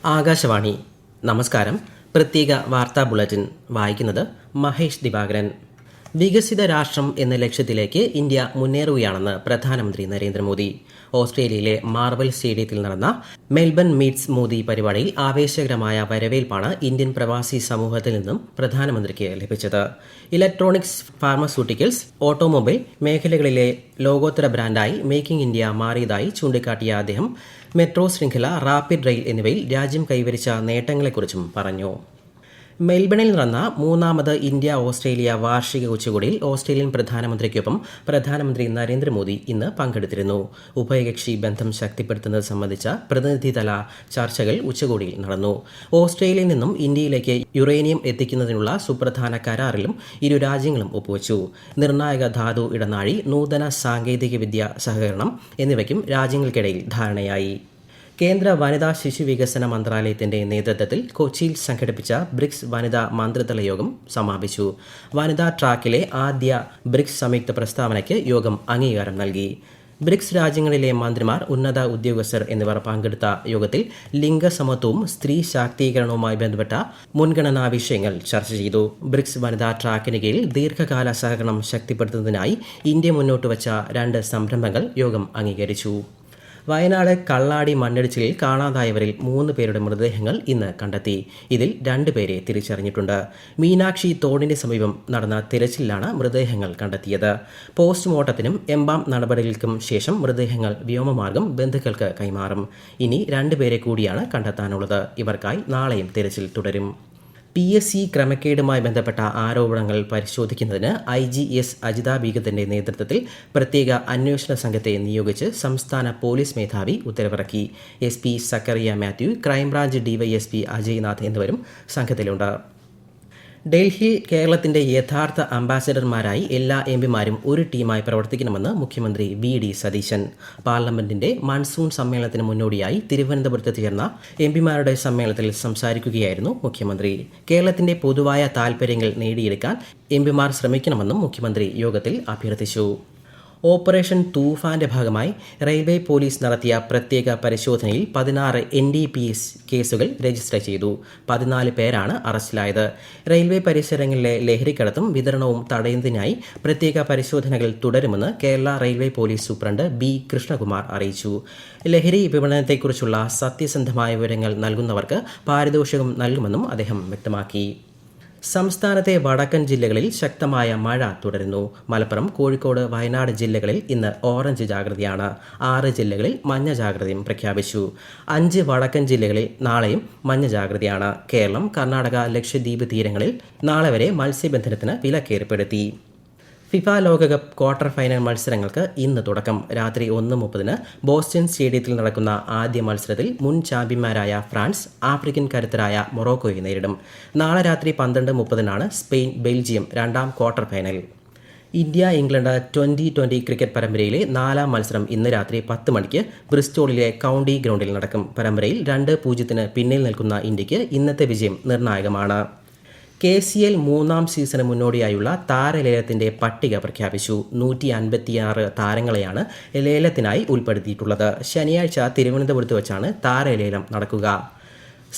ആകാശവാണി. നമസ്കാരം. പ്രത്യേക വാർത്താ ബുള്ളറ്റിൻ വായിക്കുന്നത് മഹേഷ് ദിവാകരൻ. വികസിത രാഷ്ട്രം എന്ന ലക്ഷ്യത്തിലേക്ക് ഇന്ത്യ മുന്നേറുകയാണെന്ന് പ്രധാനമന്ത്രി നരേന്ദ്രമോദി. ഓസ്ട്രേലിയയിലെ മാർബിൾ സ്റ്റേഡിയത്തിൽ നടന്ന മെൽബൺ മീറ്റ്സ് മോദി പരിപാടിയിൽ ആവേശകരമായ വരവേൽപ്പാണ് ഇന്ത്യൻ പ്രവാസി സമൂഹത്തിൽ നിന്നും പ്രധാനമന്ത്രിക്ക് ലഭിച്ചത്. ഇലക്ട്രോണിക്സ്, ഫാർമസ്യൂട്ടിക്കൽസ്, ഓട്ടോമൊബൈൽ മേഖലകളിലെ ലോകോത്തര ബ്രാൻഡായി മേക്കിംഗ് ഇന്ത്യ മാറിയതായി ചൂണ്ടിക്കാട്ടിയ അദ്ദേഹം മെട്രോ ശൃംഖല, റാപ്പിഡ് റെയിൽ എന്നിവയിൽ രാജ്യം കൈവരിച്ച നേട്ടങ്ങളെക്കുറിച്ചും പറഞ്ഞു. മെൽബണിൽ നടന്ന മൂന്നാമത് ഇന്ത്യ ഓസ്ട്രേലിയ വാർഷിക ഉച്ചകോടിയിൽ ഓസ്ട്രേലിയൻ പ്രധാനമന്ത്രിക്കൊപ്പം പ്രധാനമന്ത്രി നരേന്ദ്രമോദി ഇന്ന് പങ്കെടുത്തിരുന്നു. ഉഭയകക്ഷി ബന്ധം ശക്തിപ്പെടുത്തുന്നത് സംബന്ധിച്ച പ്രതിനിധിതല ചർച്ചകൾ ഉച്ചകോടിയിൽ നടന്നു. ഓസ്ട്രേലിയയിൽ നിന്നും ഇന്ത്യയിലേക്ക് യുറേനിയം എത്തിക്കുന്നതിനുള്ള സുപ്രധാന കരാറിലും ഇരു രാജ്യങ്ങളും ഒപ്പുവച്ചു. നിർണായക ധാതു ഇടനാഴി, നൂതന സാങ്കേതികവിദ്യ സഹകരണം എന്നിവയ്ക്കും രാജ്യങ്ങൾക്കിടയിൽ ധാരണയായി. കേന്ദ്ര വനിതാ ശിശു വികസന മന്ത്രാലയത്തിന്റെ നേതൃത്വത്തിൽ കൊച്ചിയിൽ സംഘടിപ്പിച്ച ബ്രിക്സ് വനിതാ മന്ത്രിതല യോഗം സമാപിച്ചു. വനിതാ ട്രാക്കിലെ ആദ്യ ബ്രിക്സ് സംയുക്ത പ്രസ്താവനയ്ക്ക് യോഗം അംഗീകാരം നൽകി. ബ്രിക്സ് രാജ്യങ്ങളിലെ മന്ത്രിമാർ, ഉന്നത ഉദ്യോഗസ്ഥർ എന്നിവർ പങ്കെടുത്ത യോഗത്തിൽ ലിംഗസമത്വവും സ്ത്രീ ശാക്തീകരണവുമായി ബന്ധപ്പെട്ട മുൻഗണനാ വിഷയങ്ങൾ ചർച്ച ചെയ്തു. ബ്രിക്സ് വനിതാ ട്രാക്കിന് കീഴിൽ ദീർഘകാല സഹകരണം ശക്തിപ്പെടുത്തുന്നതിനായി ഇന്ത്യ മുന്നോട്ടുവച്ച 2 സംരംഭങ്ങൾ യോഗം അംഗീകരിച്ചു. വയനാട് കള്ളാടി മണ്ണിടിച്ചിലിൽ കാണാതായവരിൽ 3 പേരുടെ മൃതദേഹങ്ങൾ ഇന്ന് കണ്ടെത്തി. ഇതിൽ 2 പേരെ തിരിച്ചറിഞ്ഞിട്ടുണ്ട്. മീനാക്ഷി തോടിന് സമീപം നടന്ന തിരച്ചിലാണ് മൃതദേഹങ്ങൾ കണ്ടെത്തിയത്. പോസ്റ്റ്മോർട്ടത്തിനും എംബാം നടപടികൾക്കും ശേഷം മൃതദേഹങ്ങൾ വ്യോമമാർഗം ബന്ധുക്കൾക്ക് കൈമാറും. ഇനി 2 പേരെ കൂടിയാണ് കണ്ടെത്താനുള്ളത്. ഇവർക്കായി നാളെയും തിരച്ചിൽ തുടരും. PSC ക്രമക്കേടുമായി ബന്ധപ്പെട്ട ആരോപണങ്ങൾ പരിശോധിക്കുന്നതിന് IGS അജിത ബീഗത്തിന്റെ നേതൃത്വത്തിൽ പ്രത്യേക അന്വേഷണ സംഘത്തെ നിയോഗിച്ച് സംസ്ഥാന പോലീസ് മേധാവി ഉത്തരവിറക്കി. SP Sakkariya Mathew, crime branch DYSP Ajay Nath എന്നിവരും സംഘത്തിലുണ്ട്. ഡൽഹിയിൽ കേരളത്തിന്റെ യഥാർത്ഥ അംബാസഡർമാരായി എല്ലാ MPമാരും ഒരു ടീമായി പ്രവർത്തിക്കണമെന്ന് മുഖ്യമന്ത്രി VD സതീശൻ. പാർലമെന്റിന്റെ മൺസൂൺ സമ്മേളനത്തിന് മുന്നോടിയായി തിരുവനന്തപുരത്ത് ചേർന്ന MPമാരുടെ സമ്മേളനത്തിൽ സംസാരിക്കുകയായിരുന്നു മുഖ്യമന്ത്രി. കേരളത്തിന്റെ പൊതുവായ താൽപര്യങ്ങൾ നേടിയെടുക്കാൻ MPമാർ ശ്രമിക്കണമെന്നും മുഖ്യമന്ത്രി യോഗത്തിൽ അഭ്യർത്ഥിച്ചു. ഓപ്പറേഷൻ തൂഫാന്റെ ഭാഗമായി റെയിൽവേ പോലീസ് നടത്തിയ പ്രത്യേക പരിശോധനയിൽ 16 NDPS കേസുകൾ രജിസ്റ്റർ ചെയ്തു. 14 പേരാണ് അറസ്റ്റിലായത്. റെയിൽവേ പരിസരങ്ങളിലെ ലഹരിക്കടത്തും വിതരണവും തടയുന്നതിനായി പ്രത്യേക പരിശോധനകൾ തുടരുമെന്ന് Kerala railway police superintendent B Krishnakumar അറിയിച്ചു. ലഹരി വിപണനത്തെക്കുറിച്ചുള്ള സത്യസന്ധമായ വിവരങ്ങൾ നൽകുന്നവർക്ക് പാരിതോഷികം നൽകുമെന്നും അദ്ദേഹം വ്യക്തമാക്കി. സംസ്ഥാനത്തെ വടക്കൻ ജില്ലകളിൽ ശക്തമായ മഴ തുടരുന്നു. മലപ്പുറം, കോഴിക്കോട്, വയനാട് ജില്ലകളിൽ ഇന്ന് ഓറഞ്ച് ജാഗ്രതയാണ്. 6 ജില്ലകളിൽ മഞ്ഞ ജാഗ്രതയും പ്രഖ്യാപിച്ചു. 5 വടക്കൻ ജില്ലകളിൽ നാളെയും മഞ്ഞ ജാഗ്രതയാണ്. കേരളം, കർണാടക, ലക്ഷദ്വീപ് തീരങ്ങളിൽ നാളെ വരെ മത്സ്യബന്ധനത്തിന് വിലക്കേർപ്പെടുത്തി. ഫിഫ ലോകകപ്പ് ക്വാർട്ടർ ഫൈനൽ മത്സരങ്ങൾക്ക് ഇന്ന് തുടക്കം. രാത്രി 1:30 ബോസ്റ്റൺ സ്റ്റേഡിയത്തിൽ നടക്കുന്ന ആദ്യ മത്സരത്തിൽ മുൻ ചാമ്പ്യന്മാരായ ഫ്രാൻസ് ആഫ്രിക്കൻ കരുത്തരായ മൊറോക്കോയെ നേരിടും. നാളെ രാത്രി 12:30 സ്പെയിൻ ബെൽജിയം രണ്ടാം quarter final. India England T20 cricket പരമ്പരയിലെ 4ാം മത്സരം ഇന്ന് രാത്രി 10 മണിക്ക് ബ്രിസ്റ്റോളിലെ കൗണ്ടി ഗ്രൗണ്ടിൽ നടക്കും. പരമ്പരയിൽ 2-0 പിന്നിൽ നിൽക്കുന്ന ഇന്ത്യക്ക് ഇന്നത്തെ വിജയം നിർണായകമാണ്. KCL 3ാം സീസണ് മുന്നോടിയായുള്ള താരലേലത്തിന്റെ പട്ടിക പ്രഖ്യാപിച്ചു. 156 താരങ്ങളെയാണ് ലേലത്തിനായി ഉൾപ്പെടുത്തിയിട്ടുള്ളത്. ശനിയാഴ്ച തിരുവനന്തപുരത്ത് വെച്ചാണ് താരലേലം നടക്കുക.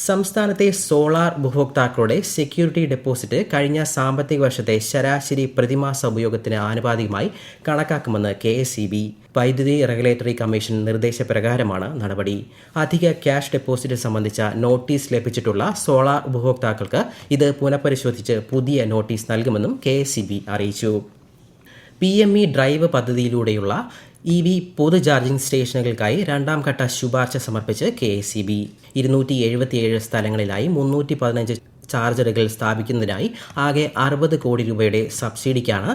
സംസ്ഥാനത്തെ സോളാർ ഉപഭോക്താക്കളുടെ സെക്യൂരിറ്റി ഡെപ്പോസിറ്റ് കഴിഞ്ഞ സാമ്പത്തിക വർഷത്തെ ശരാശരി പ്രതിമാസ ഉപയോഗത്തിന് ആനുപാതികമായി കണക്കാക്കുമെന്ന് KSEB. വൈദ്യുതി റെഗുലേറ്ററി കമ്മീഷൻ നിർദ്ദേശപ്രകാരമാണ് നടപടി. അധിക ക്യാഷ് ഡെപ്പോസിറ്റ് സംബന്ധിച്ച നോട്ടീസ് ലഭിച്ചിട്ടുള്ള സോളാർ ഉപഭോക്താക്കൾക്ക് ഇത് പുനഃപരിശോധിച്ച് പുതിയ നോട്ടീസ് നൽകുമെന്നും KSEB അറിയിച്ചു. PME ഡ്രൈവ് പദ്ധതിയിലൂടെയുള്ള EV പൊതു ചാർജിംഗ് സ്റ്റേഷനുകൾക്കായി 2ാം ഘട്ട ശുപാർശ സമർപ്പിച്ച് KSEB. 277 സ്ഥലങ്ങളിലായി 315 ചാർജറുകൾ സ്ഥാപിക്കുന്നതിനായി ആകെ 60 കോടി രൂപയുടെ സബ്സിഡിക്കാണ്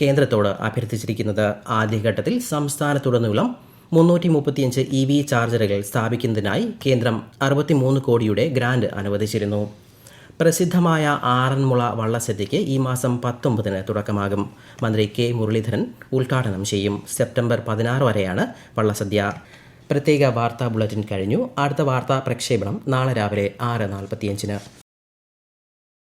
കേന്ദ്രത്തോട് അഭ്യർത്ഥിച്ചിരിക്കുന്നത്. ആദ്യഘട്ടത്തിൽ സംസ്ഥാനത്തുടനീളം 335 EV ചാർജറുകൾ സ്ഥാപിക്കുന്നതിനായി കേന്ദ്രം 63 കോടിയുടെ ഗ്രാന്റ് അനുവദിച്ചിരുന്നു. പ്രസിദ്ധമായ ആറന്മുള വള്ളസദ്യയ്ക്ക് ഈ മാസം 19 തുടക്കമാകും. മന്ത്രി K മുരളീധരൻ ഉദ്ഘാടനം ചെയ്യും. സെപ്റ്റംബർ 16 വരെയാണ് വള്ളസദ്യ. പ്രത്യേക വാർത്താ ബുള്ളറ്റിൻ കഴിഞ്ഞു. അടുത്ത വാർത്താ പ്രക്ഷേപണം നാളെ രാവിലെ 6:45.